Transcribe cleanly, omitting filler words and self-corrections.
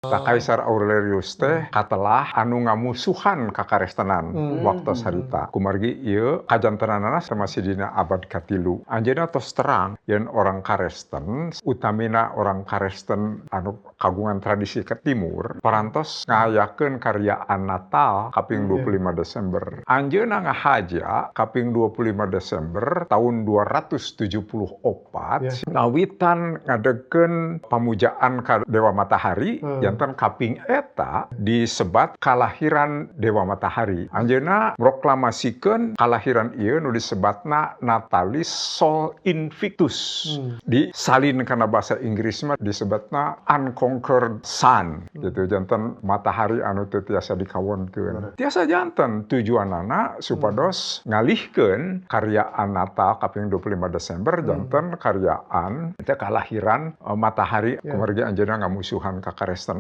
Da Kaisar Aurelius teh katelah anu ngamusuhan ka karestenan waktu sarita. Kumargi ieu kajantenanana masih dina abad katilu. Anjeunna tos terang yen orang Karesten, utamina orang Karesten anu kagungan tradisi ke timur, parantos ngayakeun karyaan Natal kaping 25 Desember. Anjeunna ngahaja kaping 25 Desember tahun 274 ngawitan ngadegkeun pamujaan ka Dewa Matahari. Jantan kaping eta disebat kalahiran Dewa Matahari. Anjeunna proklamasikan kalahiran ieu nu disebatna Natalis Sol Invictus. Disalin kana bahasa Inggris mah disebatna Unconquered Sun gitu. Jantan matahari anu teu tiasa dikawonkeun. Tiasa janten tujuanana supados ngalihkeun karyaan Natal kaping 25 Desember janten karyaan teh kalahiran matahari kumargi anjeunna ngamusuhan ka Karesten